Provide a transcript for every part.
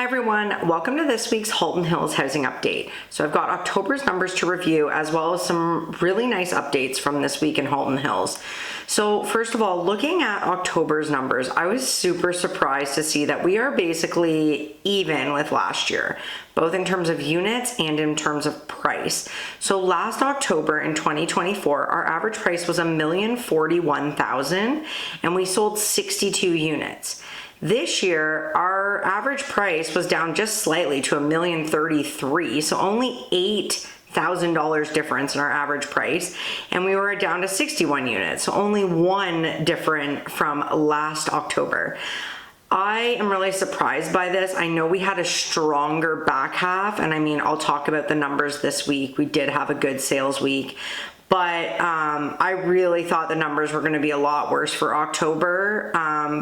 everyone, welcome to this week's Halton Hills housing update. So I've got October's numbers to review as well as some really nice updates from this week in Halton Hills. So first of all, looking at October's numbers, I was super surprised to see that we are basically even with last year, both in terms of units and in terms of price. So last October in 2024, our average price was $1,041,000 and we sold 62 units. This year, our average price was down just slightly to $1,033,000, so only $8,000 difference in our average price, and we were down to 61 units, so only one different from last October. I am really surprised by this. I know we had a stronger back half, and I mean, I'll talk about the numbers this week. We did have a good sales week, but I really thought the numbers were going to be a lot worse for October.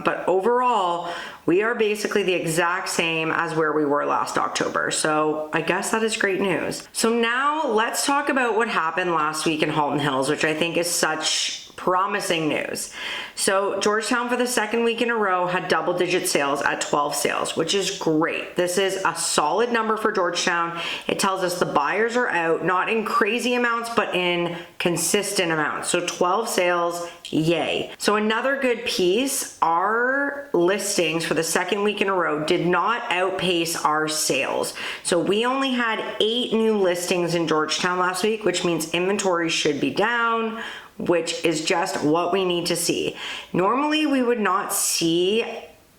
But overall, we are basically the exact same as where we were last October. So I guess that is great news. So now let's talk about what happened last week in Halton Hills, which I think is such promising news. So Georgetown for the second week in a row had double-digit sales at 12 sales, which is great. This is a solid number for Georgetown. It tells us the buyers are out, not in crazy amounts, but in consistent amounts. So 12 sales, yay. So another good piece, our listings for the second week in a row did not outpace our sales. So we only had 8 new listings in Georgetown last week, which means inventory should be down, which is just what we need to see. Normally, we would not see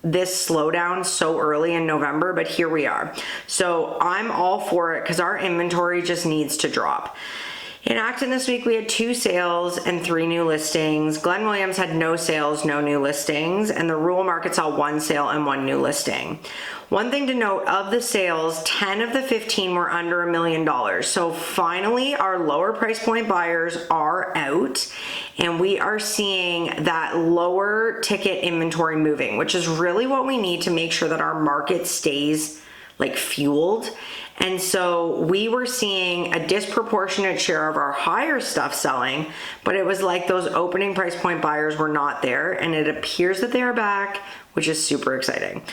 this slowdown so early in November, but here we are. So I'm all for it because our inventory just needs to drop. In Acton this week, we had 2 sales and 3 new listings. Glen Williams had no sales, no new listings, and the rural market saw 1 sale and 1 new listing. One thing to note, of the sales, 10 of the 15 were under $1 million. So finally, our lower price point buyers are out, and we are seeing that lower ticket inventory moving, which is really what we need to make sure that our market stays like fueled. And so we were seeing a disproportionate share of our higher stuff selling, but it was like those opening price point buyers were not there, and it appears that they are back, which is super exciting.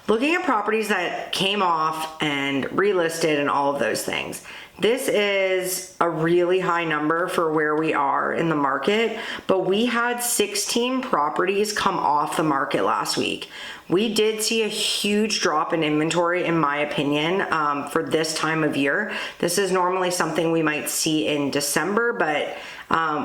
Looking at properties that came off and relisted and all of those things, this is a really high number for where we are in the market, but we had 16 properties come off the market last week. We did see a huge drop in inventory, in my opinion, for this time of year. This is normally something we might see in December, but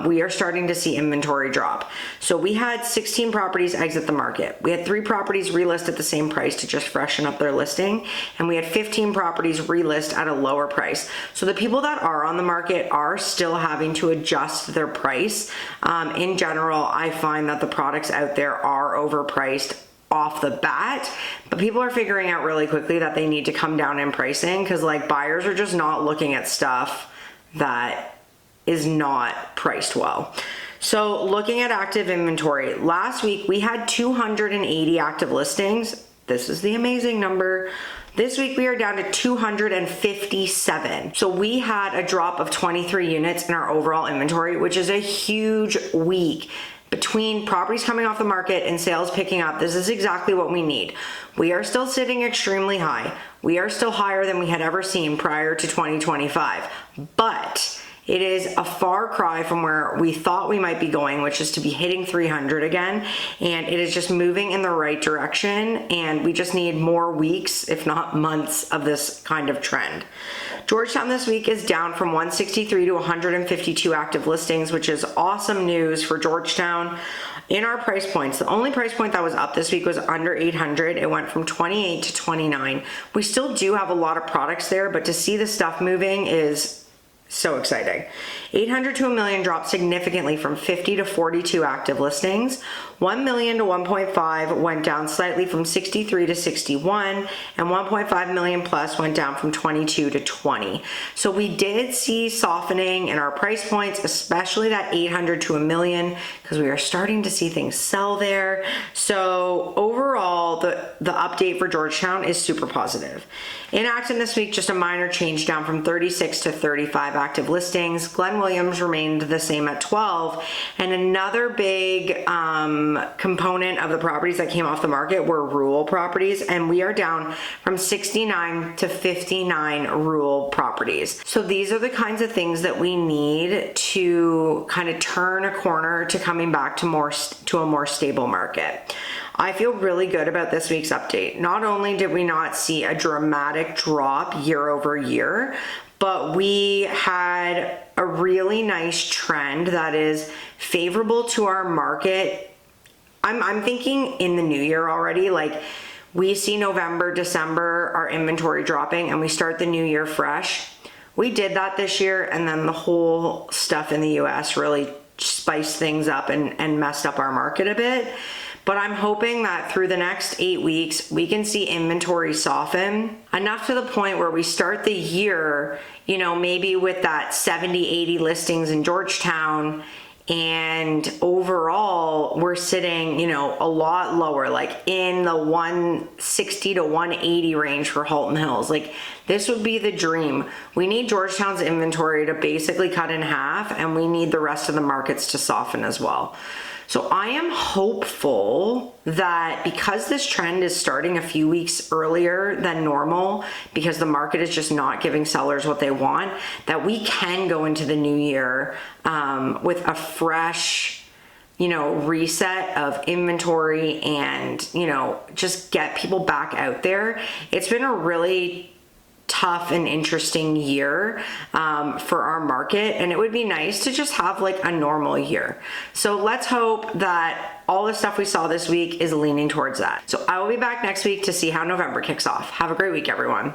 we are starting to see inventory drop. So we had 16 properties exit the market. We had 3 properties relist at the same price to just freshen up their listing, and we had 15 properties relist at a lower price. So the people that are on the market are still having to adjust their price. In general, I find that the products out there are overpriced off the bat, but people are figuring out really quickly that they need to come down in pricing because like buyers are just not looking at stuff that is not priced well. So looking at active inventory, last week we had 280 active listings. This is the amazing number. This week we are down to 257. So we had a drop of 23 units in our overall inventory, which is a huge week. Between properties coming off the market and sales picking up, this is exactly what we need. We are still sitting extremely high. We are still higher than we had ever seen prior to 2025, but it is a far cry from where we thought we might be going, which is to be hitting 300 again, and it is just moving in the right direction, and we just need more weeks, if not months, of this kind of trend. Georgetown this week is down from 163 to 152 active listings, which is awesome news for Georgetown. In our price points, the only price point that was up this week was under 800. It went from 28 to 29. We still do have a lot of products there, but to see the stuff moving is so exciting. 800 to $1 million dropped significantly from 50 to 42 active listings. 1 million to 1.5 went down slightly from 63 to 61, and 1.5 million plus went down from 22 to 20. So we did see softening in our price points, especially that 800 to $1 million, because we are starting to see things sell there. So overall, the update for Georgetown is super positive. In Acton this week, just a minor change down from 36 to 35 active listings. Glen Williams remained the same at 12. And another big component of the properties that came off the market were rural properties. And we are down from 69 to 59 rural properties. So these are the kinds of things that we need to kind of turn a corner to coming back to a more stable market. I feel really good about this week's update. Not only did we not see a dramatic drop year over year, but we had a really nice trend that is favorable to our market. I'm thinking in the new year already, like we see November, December, our inventory dropping, and we start the new year fresh. We did that this year, and then the whole stuff in the US really spiced things up and messed up our market a bit. But I'm hoping that through the next 8 weeks, we can see inventory soften enough to the point where we start the year, maybe with that 70, 80 listings in Georgetown. And overall, we're sitting, a lot lower, like in the 160 to 180 range for Halton Hills. Like this would be the dream. We need Georgetown's inventory to basically cut in half, and we need the rest of the markets to soften as well. So I am hopeful that because this trend is starting a few weeks earlier than normal, because the market is just not giving sellers what they want, that we can go into the new year with a fresh, reset of inventory and, just get people back out there. It's been a really tough and interesting year for our market, and it would be nice to just have like a normal year. So let's hope that all the stuff we saw this week is leaning towards that. So I will be back next week to see how November kicks off. Have a great week, everyone.